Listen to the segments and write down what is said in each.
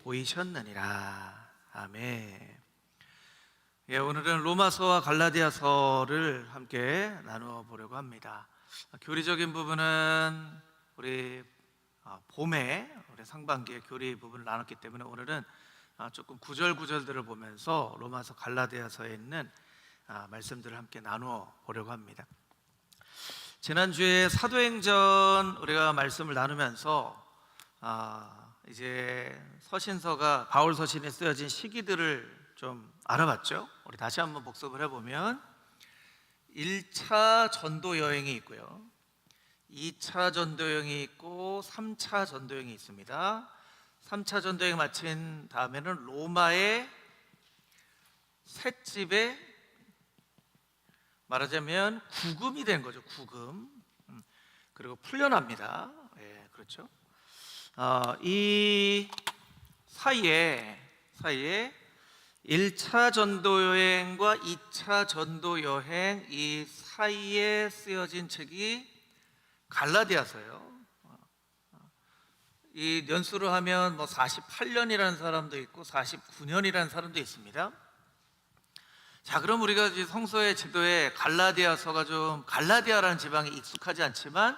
보이셨느니라. 아멘. 오늘은 로마서와 갈라디아서를 함께 나누어 보려고 합니다. 교리적인 부분은 우리 봄에 우리 상반기에 교리 부분을 나눴기 때문에 오늘은 조금 구절구절들을 보면서 로마서 갈라디아서에 있는 말씀들을 함께 나누어 보려고 합니다. 지난주에 사도행전 우리가 말씀을 나누면서 이제 서신서가 바울 서신에 쓰여진 시기들을 좀 알아봤죠. 우리 다시 한번 복습을 해보면 1차 전도 여행이 있고요, 2차 전도 여행이 있고 3차 전도 여행이 있습니다. 3차 전도 여행 마친 다음에는 로마의 셋집에 말하자면 구금이 된 거죠. 구금. 그리고 풀려납니다. 그렇죠. 이 사이에 1차 전도여행과 2차 전도여행 이 사이에 쓰여진 책이 갈라디아서예요. 이 연수로 하면 48년이라는 사람도 있고 49년이라는 사람도 있습니다. 자, 그럼 우리가 성서의 지도에 갈라디아서가 좀, 갈라디아라는 지방이 익숙하지 않지만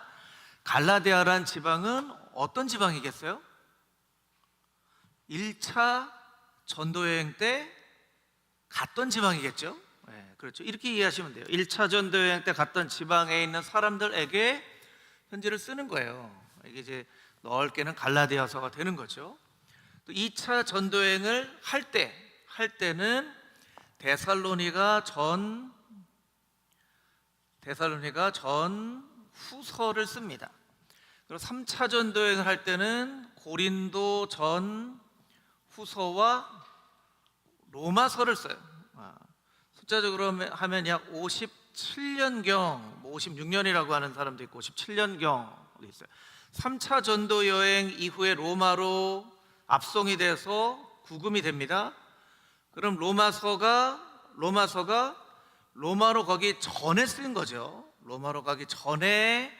갈라디아라는 지방은 어떤 지방이겠어요? 1차 전도여행 때 갔던 지방이겠죠? 그렇죠. 이렇게 이해하시면 돼요. 1차 전도여행 때 갔던 지방에 있는 사람들에게 편지를 쓰는 거예요. 이게 이제 넓게는 갈라디아서가 되는 거죠. 또 2차 전도여행을 할 때는 데살로니가 전 후서를 씁니다. 그리고 3차 전도여행을 할 때는 고린도 전 후서와 로마서를 써요. 숫자적으로 하면 약 57년경, 56년이라고 하는 사람도 있고 57년경도 있어요. 3차 전도 여행 이후에 로마로 압송이 돼서 구금이 됩니다. 그럼 로마서가 로마로 가기 전에 쓴 거죠. 로마로 가기 전에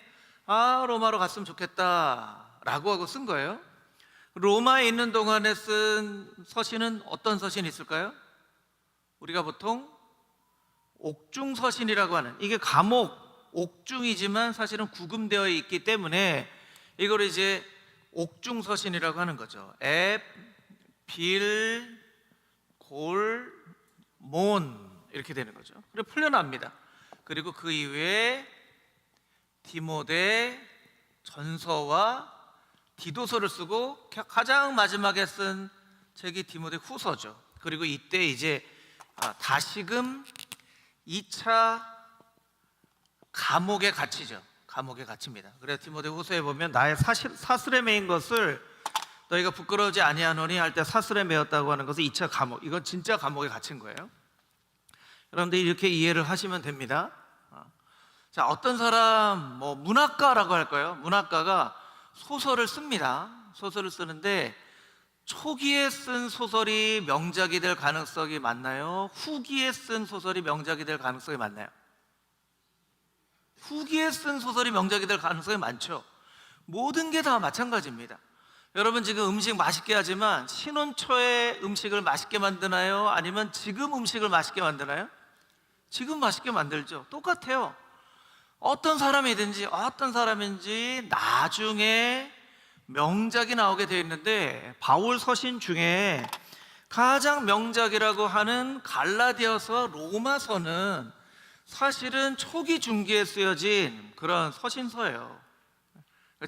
로마로 갔으면 좋겠다 라고 하고 쓴 거예요. 로마에 있는 동안에 쓴 서신은 어떤 서신이 있을까요? 우리가 보통 옥중서신이라고 하는, 이게 감옥 옥중이지만 사실은 구금되어 있기 때문에 이걸 이제 옥중서신이라고 하는 거죠. 앱, 빌, 골, 몬 이렇게 되는 거죠. 그리고 풀려납니다. 그리고 그 이후에 디모데 전서와 디도서를 쓰고 가장 마지막에 쓴 책이 디모데 후서죠. 그리고 이때 이제 다시금 2차 감옥에 갇히죠. 감옥에 갇힙니다. 그래서 디모데 후서에 보면 나의 사슬에 매인 것을 너희가 부끄러우지 아니하노니 할 때 사슬에 매였다고 하는 것은 2차 감옥, 이건 진짜 감옥에 갇힌 거예요. 여러분들 이렇게 이해를 하시면 됩니다. 자, 어떤 사람, 문학가라고 할까요? 문학가가 소설을 씁니다. 소설을 쓰는데 초기에 쓴 소설이 명작이 될 가능성이 많나요? 후기에 쓴 소설이 명작이 될 가능성이 많나요? 후기에 쓴 소설이 명작이 될 가능성이 많죠. 모든 게 다 마찬가지입니다. 여러분 지금 음식 맛있게 하지만 신혼 초에 음식을 맛있게 만드나요? 아니면 지금 음식을 맛있게 만드나요? 지금 맛있게 만들죠. 똑같아요. 어떤 사람인지 나중에 명작이 나오게 되어 있는데 바울 서신 중에 가장 명작이라고 하는 갈라디아서, 로마서는 사실은 초기 중기에 쓰여진 그런 서신서예요.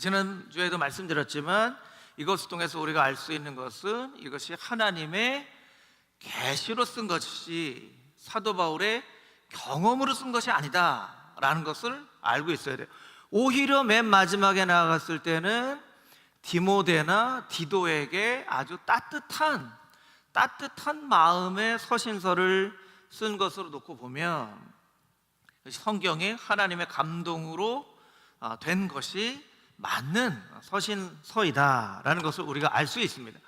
지난주에도 말씀드렸지만 이것을 통해서 우리가 알 수 있는 것은 이것이 하나님의 계시로 쓴 것이 사도 바울의 경험으로 쓴 것이 아니다라는 것을 알고 있어야 돼요. 오히려 맨 마지막에 나아갔을 때는 디모데나 디도에게 아주 따뜻한 마음의 서신서를 쓴 것으로 놓고 보면 성경이 하나님의 감동으로 된 것이 맞는 서신서이다라는 것을 우리가 알 수 있습니다.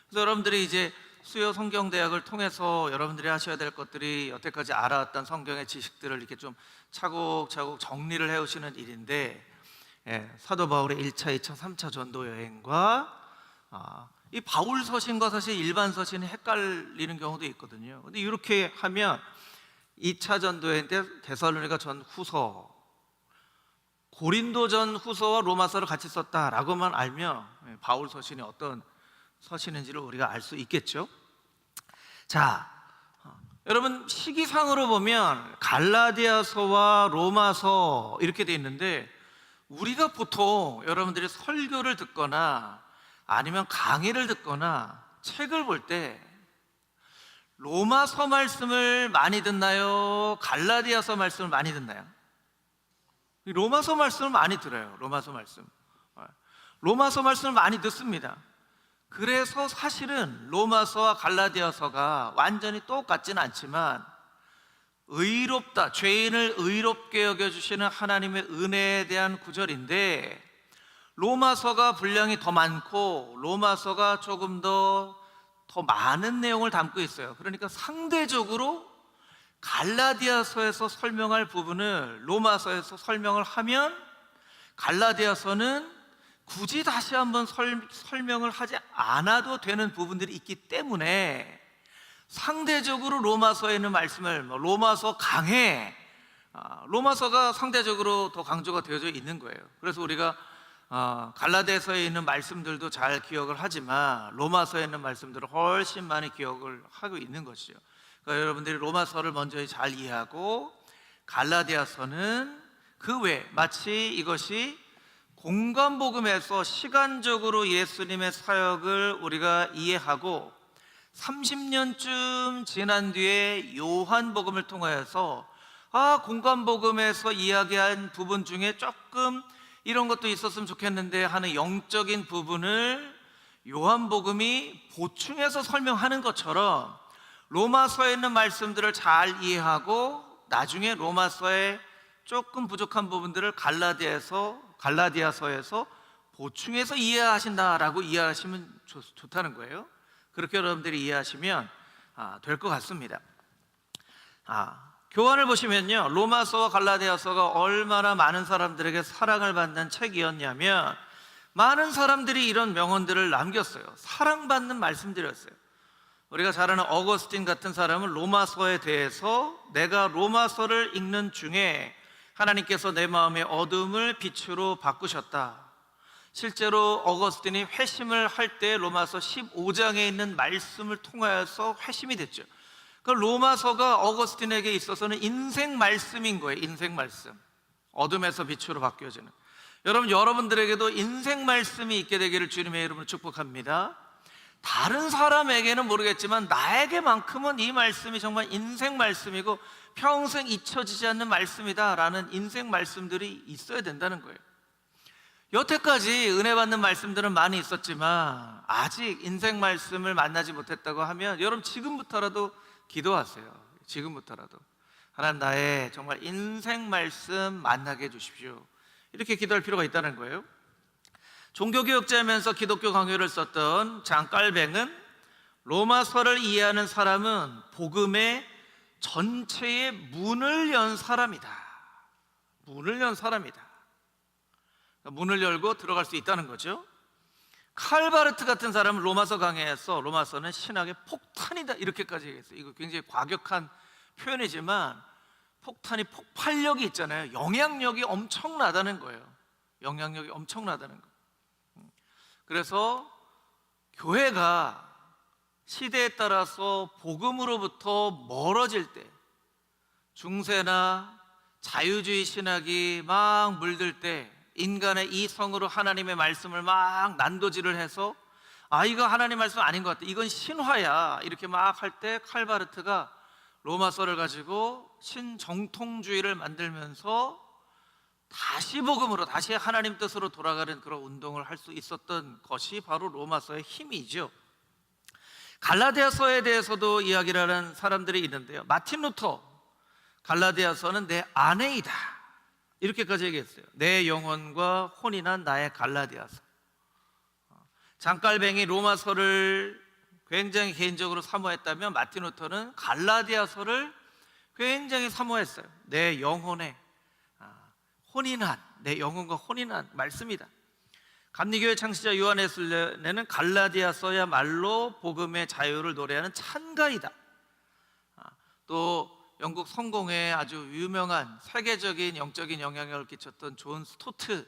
그래서 여러분들이 이제 수요 성경대학을 통해서 여러분들이 하셔야 될 것들이 여태까지 알아왔던 성경의 지식들을 이렇게 좀 차곡차곡 정리를 해오시는 일인데, 사도 바울의 1차, 2차, 3차 전도 여행과 이 바울 서신과 사실 일반 서신이 헷갈리는 경우도 있거든요. 근데 이렇게 하면 2차 전도회인데 데살로니가 전후서, 고린도 전후서와 로마서를 같이 썼다라고만 알면 바울 서신이 어떤 서신인지를 우리가 알 수 있겠죠. 자, 여러분 시기상으로 보면 갈라디아서와 로마서 이렇게 돼 있는데, 우리가 보통 여러분들이 설교를 듣거나 아니면 강의를 듣거나 책을 볼 때 로마서 말씀을 많이 듣나요? 갈라디아서 말씀을 많이 듣나요? 로마서 말씀을 많이 들어요. 로마서 말씀을 많이 듣습니다. 그래서 사실은 로마서와 갈라디아서가 완전히 똑같지는 않지만 의롭다, 죄인을 의롭게 여겨주시는 하나님의 은혜에 대한 구절인데, 로마서가 분량이 더 많고 로마서가 조금 더 많은 내용을 담고 있어요. 그러니까 상대적으로 갈라디아서에서 설명할 부분을 로마서에서 설명을 하면 갈라디아서는 굳이 다시 한번 설명을 하지 않아도 되는 부분들이 있기 때문에 상대적으로 로마서에 있는 말씀을 로마서 강해, 로마서가 상대적으로 더 강조가 되어져 있는 거예요. 그래서 우리가 갈라디아서에 있는 말씀들도 잘 기억을 하지만 로마서에 있는 말씀들을 훨씬 많이 기억을 하고 있는 것이죠. 그러니까 여러분들이 로마서를 먼저 잘 이해하고 갈라디아서는 그 외에 마치 이것이 공간복음에서 시간적으로 예수님의 사역을 우리가 이해하고 30년쯤 지난 뒤에 요한복음을 통하여서 공간복음에서 이야기한 부분 중에 조금 이런 것도 있었으면 좋겠는데 하는 영적인 부분을 요한복음이 보충해서 설명하는 것처럼 로마서에 있는 말씀들을 잘 이해하고 나중에 로마서에 조금 부족한 부분들을 갈라디아서에서 보충해서 이해하신다라고 이해하시면 좋다는 거예요. 그렇게 여러분들이 이해하시면 될 것 같습니다. 교환을 보시면요, 로마서와 갈라디아서가 얼마나 많은 사람들에게 사랑을 받는 책이었냐면 많은 사람들이 이런 명언들을 남겼어요. 사랑받는 말씀들이었어요. 우리가 잘 아는 어거스틴 같은 사람은 로마서에 대해서 내가 로마서를 읽는 중에 하나님께서 내 마음의 어둠을 빛으로 바꾸셨다. 실제로 어거스틴이 회심을 할 때 로마서 15장에 있는 말씀을 통하여서 회심이 됐죠. 그 로마서가 어거스틴에게 있어서는 인생 말씀인 거예요. 인생 말씀, 어둠에서 빛으로 바뀌어지는. 여러분들에게도 인생 말씀이 있게 되기를 주님의 이름으로 축복합니다. 다른 사람에게는 모르겠지만 나에게만큼은 이 말씀이 정말 인생 말씀이고 평생 잊혀지지 않는 말씀이다 라는 인생 말씀들이 있어야 된다는 거예요. 여태까지 은혜 받는 말씀들은 많이 있었지만 아직 인생 말씀을 만나지 못했다고 하면 여러분 지금부터라도 기도하세요. 지금부터라도 하나님, 나의 정말 인생 말씀 만나게 해주십시오. 이렇게 기도할 필요가 있다는 거예요. 종교개혁자면서 기독교 강요를 썼던 장 깔뱅은 로마서를 이해하는 사람은 복음의 전체의 문을 연 사람이다. 문을 연 사람이다. 문을 열고 들어갈 수 있다는 거죠. 칼바르트 같은 사람은 로마서 강해에서 로마서는 신학의 폭탄이다 이렇게까지 얘기했어요. 이거 굉장히 과격한 표현이지만 폭탄이 폭발력이 있잖아요. 영향력이 엄청나다는 거예요. 영향력이 엄청나다는 거예요. 그래서 교회가 시대에 따라서 복음으로부터 멀어질 때, 중세나 자유주의 신학이 막 물들 때 인간의 이성으로 하나님의 말씀을 막 난도질을 해서 이거 하나님 말씀 아닌 것 같아, 이건 신화야 이렇게 막 할 때 칼바르트가 로마서를 가지고 신정통주의를 만들면서 다시 복음으로, 다시 하나님 뜻으로 돌아가는 그런 운동을 할 수 있었던 것이 바로 로마서의 힘이죠. 갈라디아서에 대해서도 이야기를 하는 사람들이 있는데요, 마틴 루터 갈라디아서는 내 아내이다 이렇게까지 얘기했어요. 내 영혼과 혼이 난 나의 갈라디아서. 장깔뱅이 로마서를 굉장히 개인적으로 사모했다면 마틴 루터는 갈라디아서를 굉장히 사모했어요. 내 영혼에 혼이 난, 내 영혼과 혼이 난 말씀이다. 감리교회 창시자 요한웨슬레는 갈라디아서야말로 복음의 자유를 노래하는 찬가이다. 또 영국 성공에 아주 유명한 세계적인 영적인 영향력을 끼쳤던 존 스토트,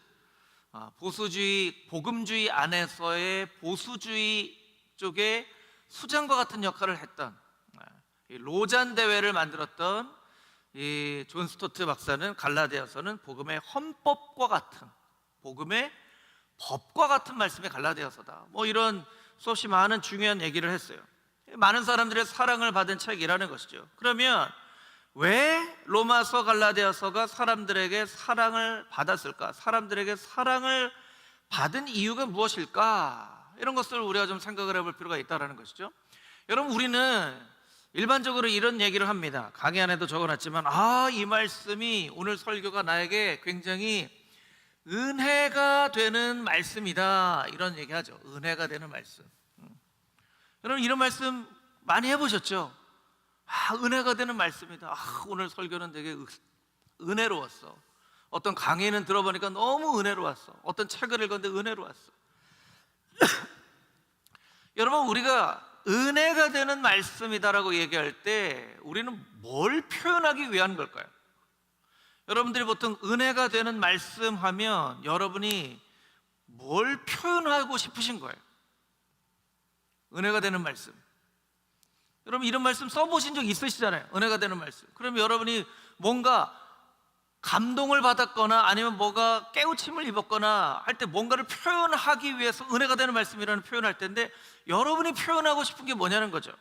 보수주의, 복음주의 안에서의 보수주의 쪽에 수장과 같은 역할을 했던 로잔 대회를 만들었던 이 존 스토트 박사는 갈라디아서는 복음의 헌법과 같은, 복음의 법과 같은 말씀의 갈라디아서다, 뭐 이런 수없이 많은 중요한 얘기를 했어요. 많은 사람들의 사랑을 받은 책이라는 것이죠. 그러면 왜 로마서, 갈라디아서가 사람들에게 사랑을 받았을까? 사람들에게 사랑을 받은 이유가 무엇일까? 이런 것을 우리가 좀 생각을 해볼 필요가 있다는 것이죠. 여러분, 우리는 일반적으로 이런 얘기를 합니다. 강의 안에도 적어놨지만, 이 말씀이, 오늘 설교가 나에게 굉장히 은혜가 되는 말씀이다, 이런 얘기하죠. 은혜가 되는 말씀. 여러분, 이런 말씀 많이 해보셨죠? 은혜가 되는 말씀이다. 오늘 설교는 되게 은혜로웠어. 어떤 강의는 들어보니까 너무 은혜로웠어. 어떤 책을 읽었는데 은혜로웠어. 여러분, 우리가 은혜가 되는 말씀이다라고 얘기할 때 우리는 뭘 표현하기 위한 걸까요? 여러분들이 보통 은혜가 되는 말씀 하면 여러분이 뭘 표현하고 싶으신 거예요? 은혜가 되는 말씀. 여러분, 이런 말씀 써보신 적 있으시잖아요. 은혜가 되는 말씀. 그럼 여러분이 뭔가 감동을 받았거나 아니면 뭐가 깨우침을 입었거나 할 때 뭔가를 표현하기 위해서 은혜가 되는 말씀이라는 표현을 할 텐데, 여러분이 표현하고 싶은 게 뭐냐는 거죠.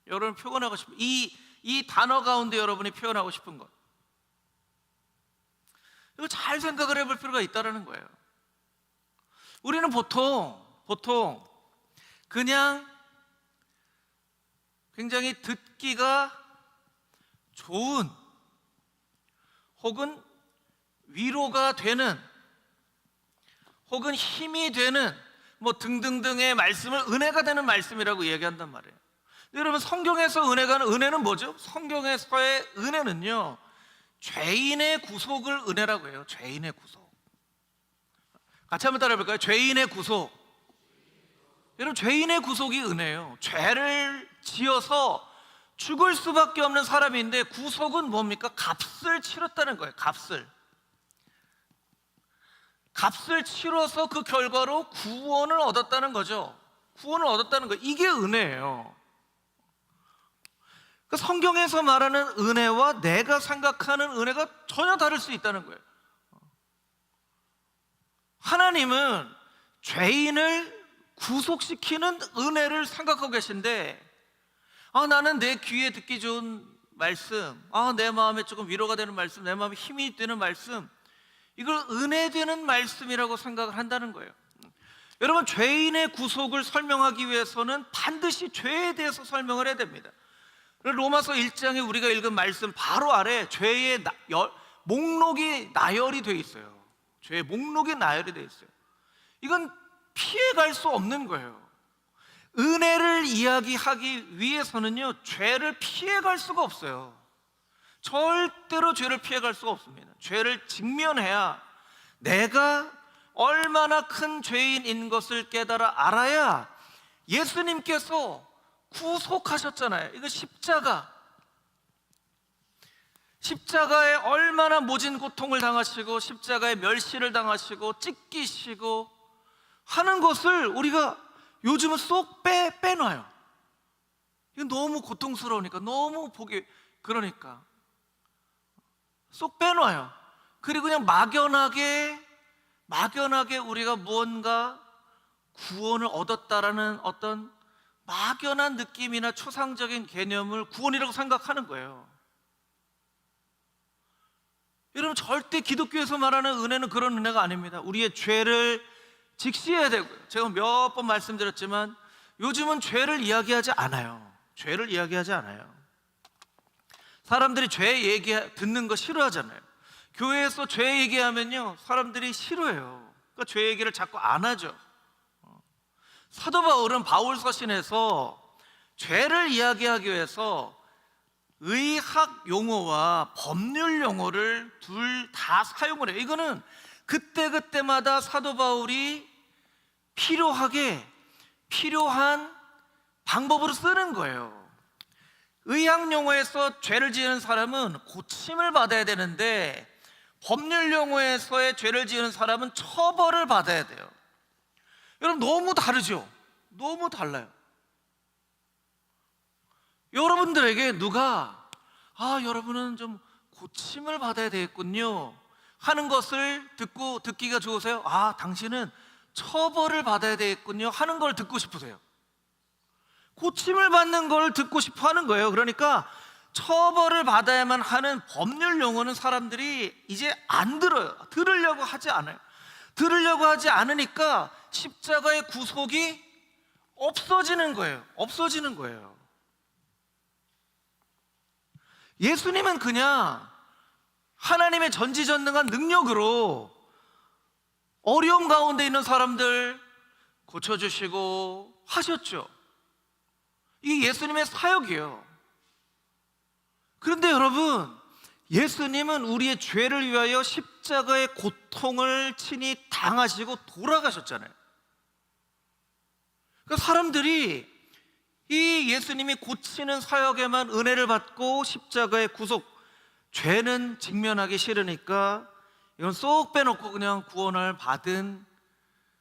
여러분 표현하고 싶은 이 단어 가운데 여러분이 표현하고 싶은 것, 이거 잘 생각을 해볼 필요가 있다는 거예요. 우리는 보통 그냥 굉장히 듣기가 좋은, 혹은 위로가 되는, 혹은 힘이 되는 뭐 등등등의 말씀을 은혜가 되는 말씀이라고 얘기한단 말이에요. 여러분, 성경에서 은혜는 뭐죠? 성경에서의 은혜는요, 죄인의 구속을 은혜라고 해요. 죄인의 구속. 같이 한번 따라해 볼까요? 죄인의 구속. 여러분, 죄인의 구속이 은혜예요. 죄를 지어서 죽을 수밖에 없는 사람인데, 구속은 뭡니까? 값을 치렀다는 거예요. 값을 치러서 그 결과로 구원을 얻었다는 거죠. 구원을 얻었다는 거예요. 이게 은혜예요. 그러니까 성경에서 말하는 은혜와 내가 생각하는 은혜가 전혀 다를 수 있다는 거예요. 하나님은 죄인을 구속시키는 은혜를 생각하고 계신데, 나는 내 귀에 듣기 좋은 말씀, 내 마음에 조금 위로가 되는 말씀, 내 마음에 힘이 되는 말씀, 이걸 은혜 되는 말씀이라고 생각을 한다는 거예요. 여러분, 죄인의 구속을 설명하기 위해서는 반드시 죄에 대해서 설명을 해야 됩니다. 로마서 1장에 우리가 읽은 말씀 바로 아래 죄의 목록이 나열이 되어 있어요. 죄의 목록이 나열이 되어 있어요. 이건 피해갈 수 없는 거예요. 은혜를 이야기하기 위해서는요, 죄를 피해갈 수가 없어요. 절대로 죄를 피해갈 수가 없습니다. 죄를 직면해야, 내가 얼마나 큰 죄인인 것을 깨달아 알아야 예수님께서 구속하셨잖아요. 이거 십자가에 얼마나 모진 고통을 당하시고 십자가에 멸시를 당하시고 찢기시고 하는 것을 우리가 요즘은 쏙 빼놔요. 이건 너무 고통스러우니까, 너무 보기 그러니까 쏙 빼놔요. 그리고 그냥 막연하게 우리가 무언가 구원을 얻었다라는 어떤 막연한 느낌이나 초상적인 개념을 구원이라고 생각하는 거예요. 여러분, 절대 기독교에서 말하는 은혜는 그런 은혜가 아닙니다. 우리의 죄를 직시해야 되고요. 제가 몇 번 말씀드렸지만 요즘은 죄를 이야기하지 않아요. 사람들이 죄 얘기 듣는 거 싫어하잖아요. 교회에서 죄 얘기하면요, 사람들이 싫어해요. 그러니까 죄 얘기를 자꾸 안 하죠. 사도 바울은 바울 서신에서 죄를 이야기하기 위해서 의학 용어와 법률 용어를 둘 다 사용을 해요. 이거는 그때그때마다 사도 바울이 필요한 방법으로 쓰는 거예요. 의학 용어에서 죄를 지은 사람은 고침을 받아야 되는데 법률 용어에서의 죄를 지은 사람은 처벌을 받아야 돼요. 여러분, 너무 다르죠? 너무 달라요. 여러분들에게 누가 여러분은 좀 고침을 받아야 되겠군요 하는 것을 듣기가 좋으세요? 당신은 처벌을 받아야 되겠군요 하는 걸 듣고 싶으세요? 고침을 받는 걸 듣고 싶어 하는 거예요. 그러니까 처벌을 받아야만 하는 법률 용어는 사람들이 이제 안 들어요. 들으려고 하지 않아요. 들으려고 하지 않으니까 십자가의 구속이 없어지는 거예요. 없어지는 거예요. 예수님은 그냥 하나님의 전지전능한 능력으로 어려움 가운데 있는 사람들 고쳐주시고 하셨죠. 이게 예수님의 사역이에요. 그런데 여러분, 예수님은 우리의 죄를 위하여 십자가의 고통을 친히 당하시고 돌아가셨잖아요. 그러니까 사람들이 이 예수님이 고치는 사역에만 은혜를 받고 십자가의 구속, 죄는 직면하기 싫으니까 이건 쏙 빼놓고 그냥 구원을 받은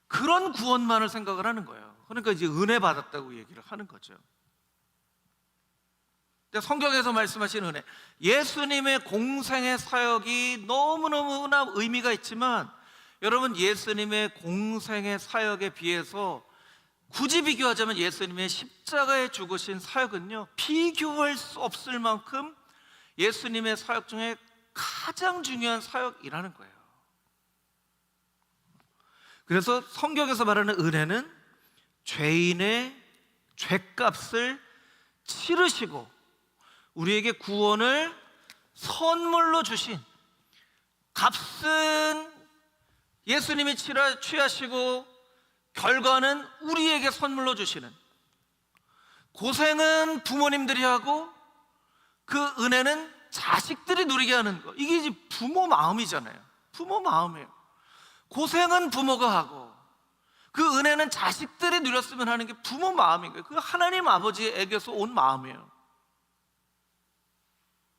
그런 구원만을 생각을 하는 거예요. 그러니까 이제 은혜 받았다고 얘기를 하는 거죠. 성경에서 말씀하신 은혜, 예수님의 공생의 사역이 너무너무나 의미가 있지만 여러분, 예수님의 공생의 사역에 비해서 굳이 비교하자면 예수님의 십자가에 죽으신 사역은요, 비교할 수 없을 만큼 예수님의 사역 중에 가장 중요한 사역이라는 거예요. 그래서 성경에서 말하는 은혜는 죄인의 죄값을 치르시고 우리에게 구원을 선물로 주신, 값은 예수님이 취하시고 결과는 우리에게 선물로 주시는, 고생은 부모님들이 하고 그 은혜는 자식들이 누리게 하는 거, 이게 이제 부모 마음이잖아요. 부모 마음이에요. 고생은 부모가 하고 그 은혜는 자식들이 누렸으면 하는 게 부모 마음인 거예요. 그 하나님 아버지에게서 온 마음이에요.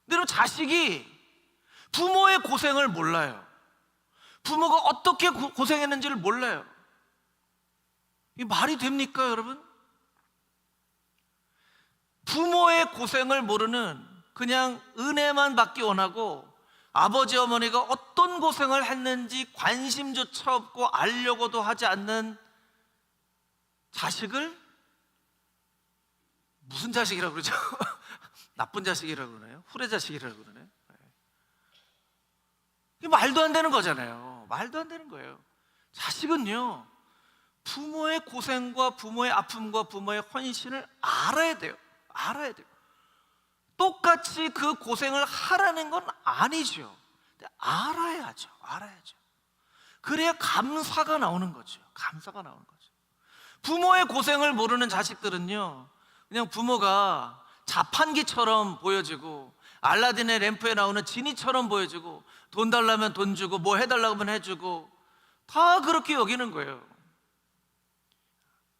근데 자식이 부모의 고생을 몰라요. 부모가 어떻게 고생했는지를 몰라요. 이 말이 됩니까, 여러분? 부모의 고생을 모르는, 그냥 은혜만 받기 원하고 아버지 어머니가 어떤 고생을 했는지 관심조차 없고 알려고도 하지 않는 자식을 무슨 자식이라고 그러죠? 나쁜 자식이라고 그러나요? 후레자식이라고 그러나요? 이게 말도 안 되는 거잖아요. 말도 안 되는 거예요. 자식은요, 부모의 고생과 부모의 아픔과 부모의 헌신을 알아야 돼요. 알아야 돼요. 똑같이 그 고생을 하라는 건 아니죠. 근데 알아야죠. 알아야죠. 그래야 감사가 나오는 거죠. 감사가 나오는 거죠. 부모의 고생을 모르는 자식들은요, 그냥 부모가 자판기처럼 보여지고 알라딘의 램프에 나오는 지니처럼 보여지고 돈 달라면 돈 주고 뭐 해달라고 하면 해주고 다 그렇게 여기는 거예요.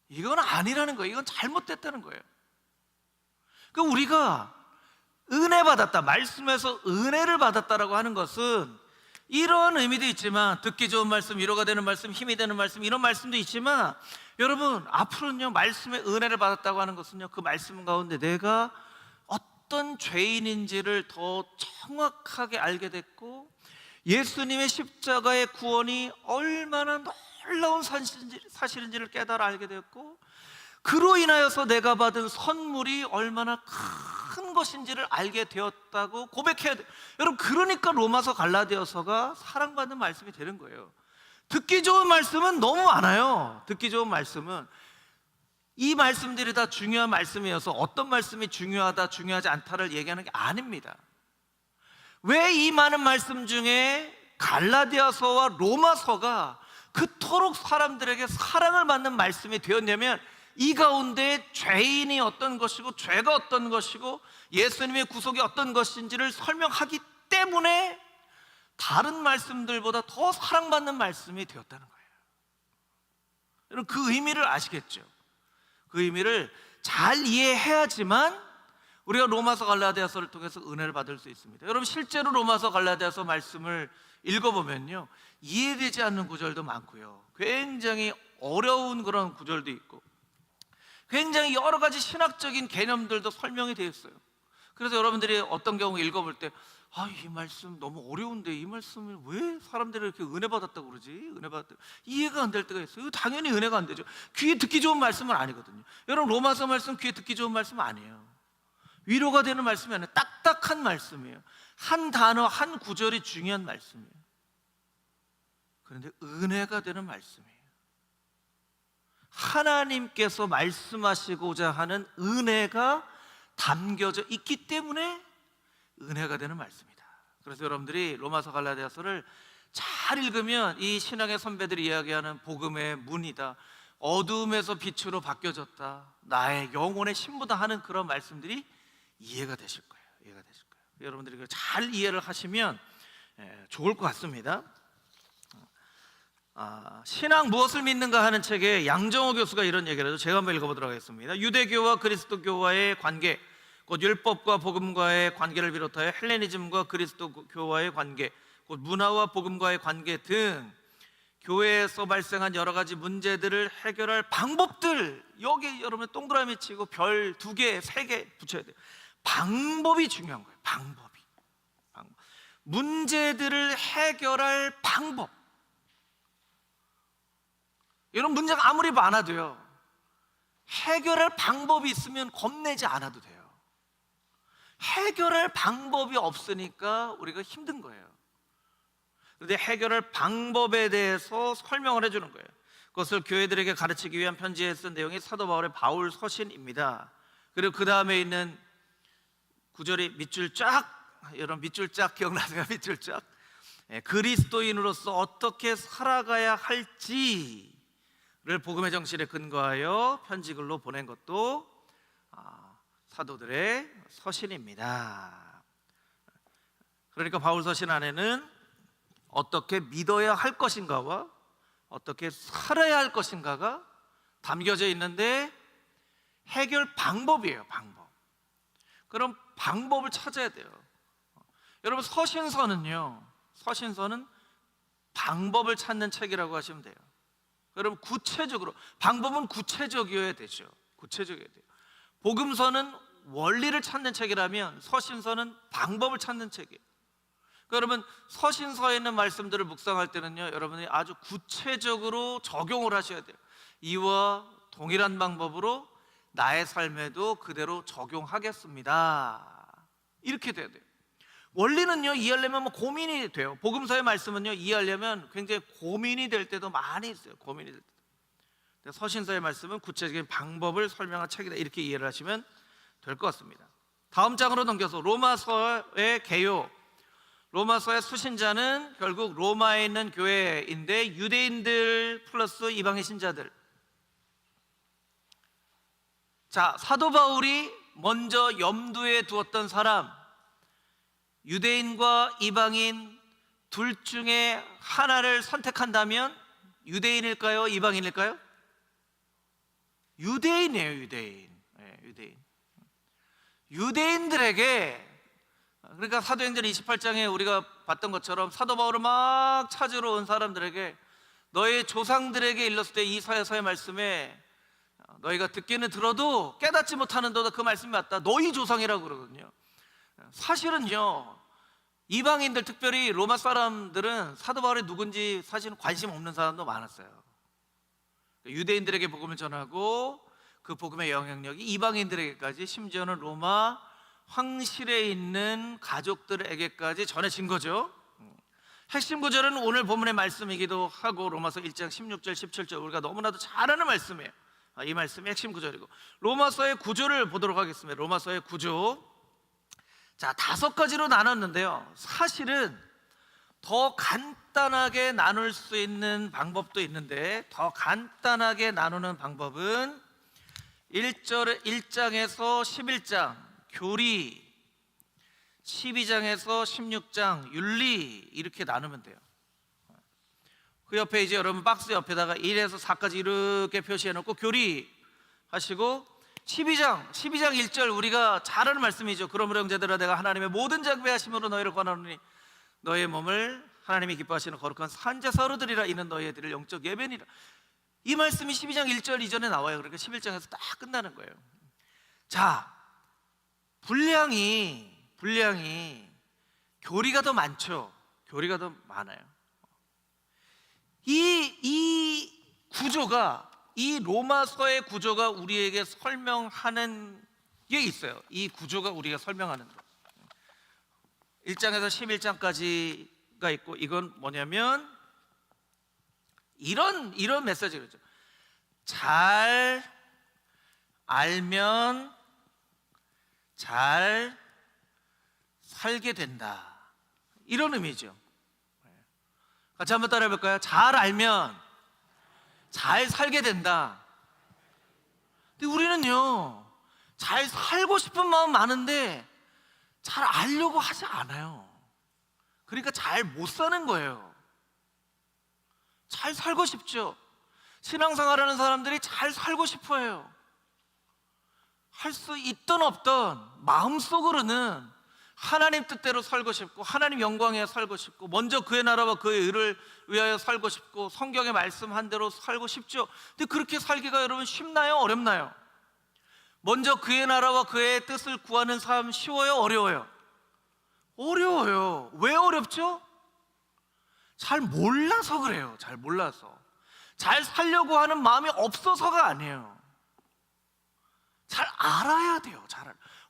이건 아니라는 거예요. 이건 잘못됐다는 거예요. 그러니까 우리가 은혜 받았다, 말씀에서 은혜를 받았다라고 하는 것은 이런 의미도 있지만, 듣기 좋은 말씀, 위로가 되는 말씀, 힘이 되는 말씀, 이런 말씀도 있지만, 여러분 앞으로는요, 말씀의 은혜를 받았다고 하는 것은요, 그 말씀 가운데 내가 어떤 죄인인지를 더 정확하게 알게 됐고, 예수님의 십자가의 구원이 얼마나 놀라운 사실인지를 깨달아 알게 되었고, 그로 인하여서 내가 받은 선물이 얼마나 큰 것인지를 알게 되었다고 고백해야 돼요. 여러분, 그러니까 로마서 갈라디아서가 사랑받는 말씀이 되는 거예요. 듣기 좋은 말씀은 너무 많아요. 듣기 좋은 말씀은, 이 말씀들이 다 중요한 말씀이어서 어떤 말씀이 중요하다 중요하지 않다를 얘기하는 게 아닙니다. 왜 이 많은 말씀 중에 갈라디아서와 로마서가 그토록 사람들에게 사랑을 받는 말씀이 되었냐면, 이 가운데 죄인이 어떤 것이고 죄가 어떤 것이고 예수님의 구속이 어떤 것인지를 설명하기 때문에 다른 말씀들보다 더 사랑받는 말씀이 되었다는 거예요. 여러분, 그 의미를 아시겠죠? 그 의미를 잘 이해해야지만 우리가 로마서 갈라디아서를 통해서 은혜를 받을 수 있습니다. 여러분, 실제로 로마서 갈라디아서 말씀을 읽어보면요, 이해되지 않는 구절도 많고요, 굉장히 어려운 그런 구절도 있고, 굉장히 여러 가지 신학적인 개념들도 설명이 되어 있어요. 그래서 여러분들이 어떤 경우 읽어볼 때 이 말씀 너무 어려운데 이 말씀을 왜 사람들이 이렇게 은혜 받았다고 그러지? 은혜 받았다, 이해가 안 될 때가 있어요. 당연히 은혜가 안 되죠. 귀에 듣기 좋은 말씀은 아니거든요. 여러분, 로마서 말씀 귀에 듣기 좋은 말씀은 아니에요. 위로가 되는 말씀이 아니에요. 딱딱한 말씀이에요. 한 단어 한 구절이 중요한 말씀이에요. 그런데 은혜가 되는 말씀이에요. 하나님께서 말씀하시고자 하는 은혜가 담겨져 있기 때문에 은혜가 되는 말씀이다. 그래서 여러분들이 로마서 갈라디아서를 잘 읽으면 이 신앙의 선배들이 이야기하는 복음의 문이다, 어둠에서 빛으로 바뀌어졌다, 나의 영혼의 신부다 하는 그런 말씀들이 이해가 되실 거예요. 이해가 되실 거예요. 여러분들이 잘 이해를 하시면 좋을 것 같습니다. 신앙 무엇을 믿는가 하는 책에 양정호 교수가 이런 얘기를 해서 제가 한번 읽어보도록 하겠습니다. 유대교와 그리스도교와의 관계, 곧 율법과 복음과의 관계를 비롯하여 헬레니즘과 그리스도교와의 관계, 곧 문화와 복음과의 관계 등 교회에서 발생한 여러 가지 문제들을 해결할 방법들, 여기 여러분 동그라미 치고 별 2개, 3개 붙여야 돼요. 방법이 중요한 거예요. 방법. 문제들을 해결할 방법. 이런 문제가 아무리 많아도요, 해결할 방법이 있으면 겁내지 않아도 돼요. 해결할 방법이 없으니까 우리가 힘든 거예요. 그런데 해결할 방법에 대해서 설명을 해주는 거예요. 그것을 교회들에게 가르치기 위한 편지에 쓴 내용이 사도 바울의 바울 서신입니다. 그리고 그 다음에 있는 구절이 밑줄 쫙, 여러분 밑줄 쫙 기억나세요? 밑줄 쫙. 그리스도인으로서 어떻게 살아가야 할지를 복음의 정신에 근거하여 편지글로 보낸 것도 사도들의 서신입니다. 그러니까 바울 서신 안에는 어떻게 믿어야 할 것인가와 어떻게 살아야 할 것인가가 담겨져 있는데, 해결 방법이에요. 방법. 그럼 방법을 찾아야 돼요. 여러분, 서신서는 방법을 찾는 책이라고 하시면 돼요. 여러분, 구체적으로 방법은 구체적이어야 되죠. 구체적이어야 돼요. 복음서는 원리를 찾는 책이라면 서신서는 방법을 찾는 책이에요. 그러니까 여러분, 서신서에 있는 말씀들을 묵상할 때는요, 여러분이 아주 구체적으로 적용을 하셔야 돼요. 이와 동일한 방법으로 나의 삶에도 그대로 적용하겠습니다, 이렇게 돼야 돼요. 원리는요, 이해하려면 고민이 돼요. 복음서의 말씀은요, 이해하려면 굉장히 고민이 될 때도 많이 있어요. 고민이 될 때. 서신서의 말씀은 구체적인 방법을 설명한 책이다, 이렇게 이해를 하시면 될 것 같습니다. 다음 장으로 넘겨서 로마서의 개요. 로마서의 수신자는 결국 로마에 있는 교회인데, 유대인들 플러스 이방인 신자들. 자, 사도 바울이 먼저 염두에 두었던 사람, 유대인과 이방인 둘 중에 하나를 선택한다면 유대인일까요? 이방인일까요? 유대인이에요. 유대인. 유대인들에게, 그러니까 사도행전 28장에 우리가 봤던 것처럼 사도 바울을 막 찾으러 온 사람들에게, 너의 조상들에게 일렀을 때 이사야서의 말씀에 너희가 듣기는 들어도 깨닫지 못하는도다, 그 말씀이 맞다. 너희 조상이라고 그러거든요. 사실은요, 이방인들, 특별히 로마 사람들은 사도 바울이 누군지 사실은 관심 없는 사람도 많았어요. 유대인들에게 복음을 전하고 그 복음의 영향력이 이방인들에게까지, 심지어는 로마 황실에 있는 가족들에게까지 전해진 거죠. 핵심 구절은 오늘 본문의 말씀이기도 하고, 로마서 1장 16절 17절 우리가 너무나도 잘 아는 말씀이에요. 이 말씀이 핵심 구절이고, 로마서의 구조를 보도록 하겠습니다. 로마서의 구조, 자, 5가지로 나눴는데요, 사실은 더 간단하게 나눌 수 있는 방법도 있는데, 더 간단하게 나누는 방법은 1장에서 11장 교리, 12장에서 16장 윤리 이렇게 나누면 돼요. 그 옆에 이제 여러분 박스 옆에다가 1에서 4까지 이렇게 표시해 놓고 교리 하시고 12장 1절 우리가 잘 아는 말씀이죠. 그러므로 형제들아 내가 하나님의 모든 장배하심으로 너희를 권하노니 너희의 몸을 하나님이 기뻐하시는 거룩한 산제사로 드리라. 이는 너희의 드릴 영적 예배니라. 이 말씀이 12장 1절 이전에 나와요. 그러니까 11장에서 딱 끝나는 거예요. 자, 분량이 교리가 더 많죠. 교리가 더 많아요. 이 구조가, 이 로마서의 구조가 우리에게 설명하는 게 있어요. 이 구조가 우리가 설명하는 거. 1장에서 11장까지가 있고, 이건 뭐냐면 이런 메시지죠. 잘 알면 잘 살게 된다, 이런 의미죠. 같이 한번 따라해 볼까요? 잘 알면 잘 살게 된다. 근데 우리는요, 잘 살고 싶은 마음 많은데 잘 알려고 하지 않아요. 그러니까 잘 못 사는 거예요. 잘 살고 싶죠. 신앙생활하는 사람들이 잘 살고 싶어 해요. 할 수 있든 없든 마음속으로는 하나님 뜻대로 살고 싶고, 하나님 영광에 살고 싶고, 먼저 그의 나라와 그의 의를 위하여 살고 싶고, 성경의 말씀한 대로 살고 싶죠. 근데 그렇게 살기가 여러분 쉽나요? 어렵나요? 먼저 그의 나라와 그의 뜻을 구하는 삶 쉬워요? 어려워요? 어려워요. 왜 어렵죠? 잘 몰라서 그래요. 잘 몰라서. 잘 살려고 하는 마음이 없어서가 아니에요. 잘 알아야 돼요.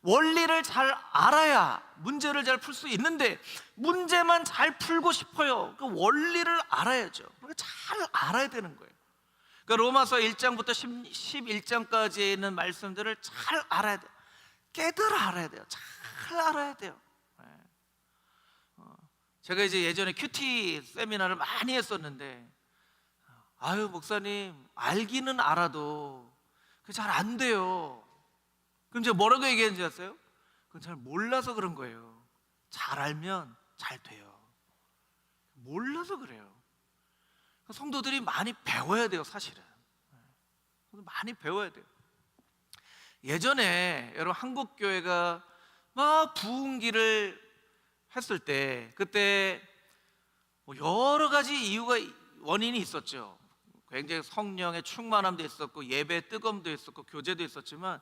원리를 잘 알아야 문제를 잘 풀 수 있는데, 문제만 잘 풀고 싶어요. 그 원리를 알아야죠. 그러니까 잘 알아야 되는 거예요. 그러니까 로마서 1장부터 11장까지에 있는 말씀들을 잘 알아야 돼요. 깨달아 알아야 돼요. 잘 알아야 돼요. 제가 이제 예전에 큐티 세미나를 많이 했었는데, 아유 목사님, 알기는 알아도 그게 잘 안 돼요. 그럼 제가 뭐라고 얘기했는지 아세요? 그건 잘 몰라서 그런 거예요. 잘 알면 잘 돼요. 몰라서 그래요. 성도들이 많이 배워야 돼요. 사실은 많이 배워야 돼요. 예전에 여러분 한국교회가 막 부흥기를 했을 때, 그때 뭐 여러 가지 이유가, 원인이 있었죠. 굉장히 성령의 충만함도 있었고, 예배 뜨거움도 있었고, 교제도 있었지만,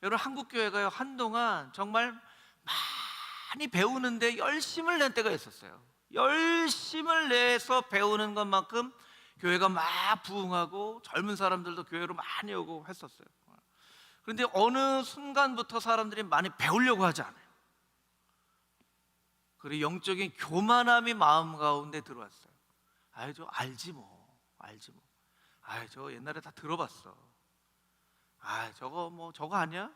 여러분 한국교회가요, 한동안 정말 많이 배우는데 열심을 낸 때가 있었어요. 열심을 내서 배우는 것만큼 교회가 막 부흥하고 젊은 사람들도 교회로 많이 오고 했었어요. 그런데 어느 순간부터 사람들이 많이 배우려고 하지 않아요. 그리고 영적인 교만함이 마음 가운데 들어왔어요. 아이 저 알지 뭐. 아이 저 옛날에 다 들어봤어. 아 저거 아니야?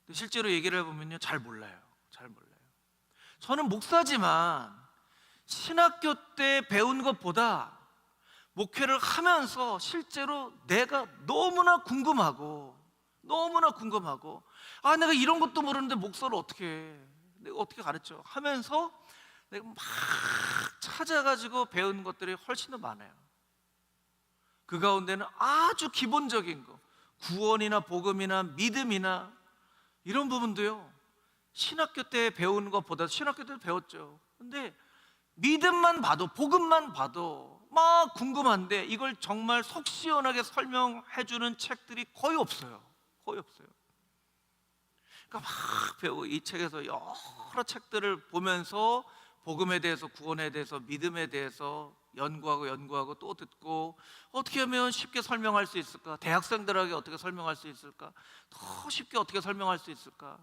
근데 실제로 얘기를 해보면요, 잘 몰라요. 저는 목사지만 신학교 때 배운 것보다 목회를 하면서 실제로 내가 너무나 궁금하고 아 내가 이런 것도 모르는데 목사를 어떻게 해, 내가 어떻게 가르쳐 하면서 내가 막 찾아가지고 배운 것들이 훨씬 더 많아요. 그 가운데는 아주 기본적인 거, 구원이나 복음이나 믿음이나 이런 부분도요, 신학교 때 배우는 것보다, 신학교 때 배웠죠. 근데 믿음만 봐도, 복음만 봐도 막 궁금한데 이걸 정말 속 시원하게 설명해 주는 책들이 거의 없어요. 그러니까 막 배우고, 이 책에서 여러 책들을 보면서 복음에 대해서, 구원에 대해서, 믿음에 대해서 연구하고 또 듣고, 어떻게 하면 쉽게 설명할 수 있을까? 대학생들에게 어떻게 설명할 수 있을까? 더 쉽게 어떻게 설명할 수 있을까?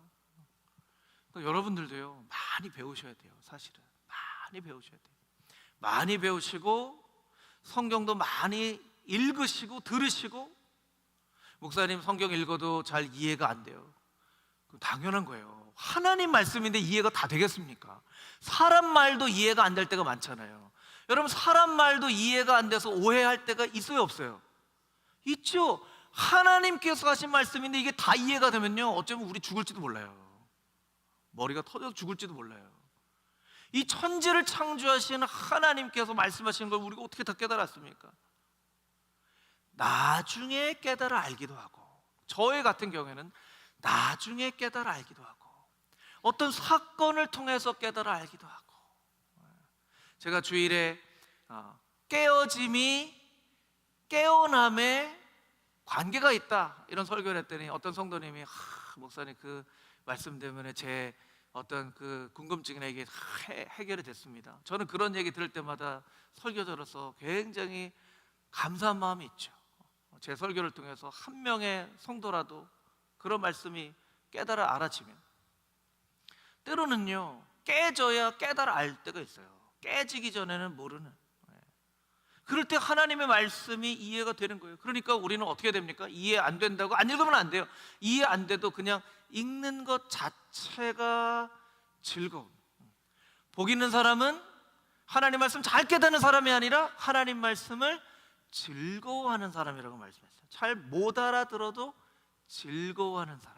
그러니까 여러분들도요, 많이 배우셔야 돼요. 사실은 많이 배우셔야 돼요. 많이 배우시고 성경도 많이 읽으시고 들으시고. 목사님 성경 읽어도 잘 이해가 안 돼요. 당연한 거예요. 하나님 말씀인데 이해가 다 되겠습니까? 사람 말도 이해가 안 될 때가 많잖아요. 여러분 사람 말도 이해가 안 돼서 오해할 때가 있어요, 없어요? 있죠. 하나님께서 하신 말씀인데 이게 다 이해가 되면요, 어쩌면 우리 죽을지도 몰라요. 머리가 터져서 죽을지도 몰라요. 이 천지를 창조하신 하나님께서 말씀하시는 걸 우리가 어떻게 다 깨달았습니까? 나중에 깨달아 알기도 하고, 저의 같은 경우에는 나중에 깨달아 알기도 하고, 어떤 사건을 통해서 깨달아 알기도 하고. 제가 주일에 깨어짐이 깨어남에 관계가 있다 이런 설교를 했더니 어떤 성도님이 목사님 그 말씀 때문에 제 어떤 그 궁금증이 이게 해결이 됐습니다. 저는 그런 얘기 들을 때마다 설교자로서 굉장히 감사한 마음이 있죠. 제 설교를 통해서 한 명의 성도라도 그런 말씀이 깨달아 알아지면, 때로는요 깨져야 깨달아 알 때가 있어요. 깨지기 전에는 모르는. 그럴 때 하나님의 말씀이 이해가 되는 거예요. 그러니까 우리는 어떻게 됩니까? 이해 안 된다고 안 읽으면 안 돼요. 이해 안 돼도 그냥 읽는 것 자체가 즐거움. 복 있는 사람은 하나님 말씀 잘 깨닫는 사람이 아니라 하나님 말씀을 즐거워하는 사람이라고 말씀했어요. 잘 못 알아들어도 즐거워하는 사람,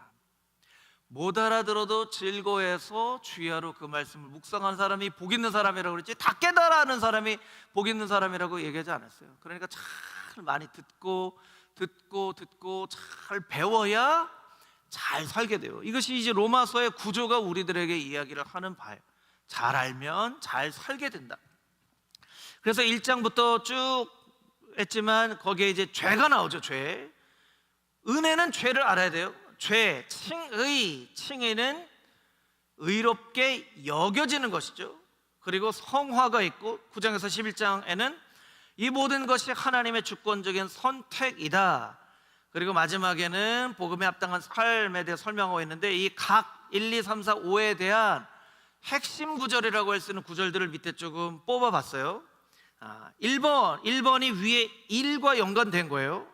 못 알아들어도 즐거워해서 주야로 그 말씀을 묵상하는 사람이 복 있는 사람이라고 그랬지, 다 깨달아 하는 사람이 복 있는 사람이라고 얘기하지 않았어요. 그러니까 잘 많이 듣고 잘 배워야 잘 살게 돼요. 이것이 이제 로마서의 구조가 우리들에게 이야기를 하는 바예요. 잘 알면 잘 살게 된다. 그래서 1장부터 쭉 했지만 거기에 이제 죄가 나오죠. 죄. 은혜는 죄를 알아야 돼요. 죄, 칭의는 의롭게 여겨지는 것이죠. 그리고 성화가 있고 9장에서 11장에는 이 모든 것이 하나님의 주권적인 선택이다. 그리고 마지막에는 복음에 합당한 삶에 대해 설명하고 있는데, 이 각 1, 2, 3, 4, 5에 대한 핵심 구절이라고 할 수 있는 구절들을 밑에 조금 뽑아봤어요. 1번이 위에 1과 연관된 거예요.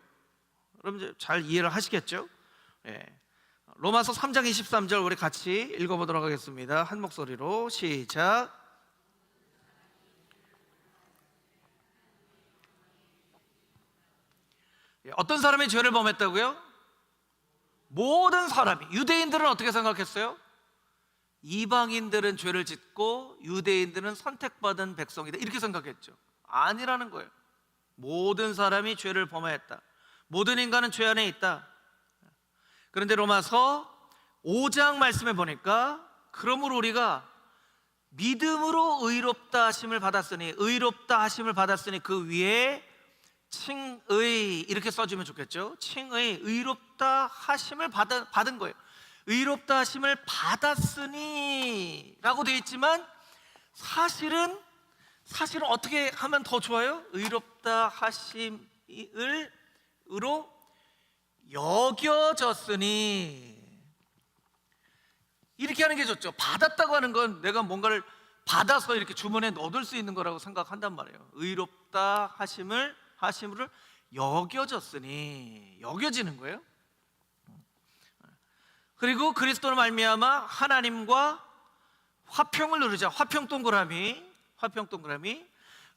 그럼 이제 잘 이해를 하시겠죠? 로마서 3장 23절 우리 같이 읽어보도록 하겠습니다. 한 목소리로 시작. 어떤 사람이 죄를 범했다고요? 모든 사람이. 유대인들은 어떻게 생각했어요? 이방인들은 죄를 짓고 유대인들은 선택받은 백성이다 이렇게 생각했죠. 아니라는 거예요. 모든 사람이 죄를 범하였다. 모든 인간은 죄 안에 있다. 그런데 로마서 5장 말씀에 보니까 그러므로 우리가 믿음으로 의롭다 하심을 받았으니, 의롭다 하심을 받았으니 그 위에 칭의 이렇게 써주면 좋겠죠. 칭의, 의롭다 하심을 받은 거예요. 의롭다 하심을 받았으니 라고 되어 있지만 사실은 어떻게 하면 더 좋아요? 의롭다 하심으로 여겨졌으니 이렇게 하는 게 좋죠. 받았다고 하는 건 내가 뭔가를 받아서 이렇게 주머니에 넣을 수 있는 거라고 생각한단 말이에요. 의롭다 하심으로 여겨졌으니, 여겨지는 거예요. 그리고 그리스도로 말미암아 하나님과 화평을 누리자. 화평 동그라미.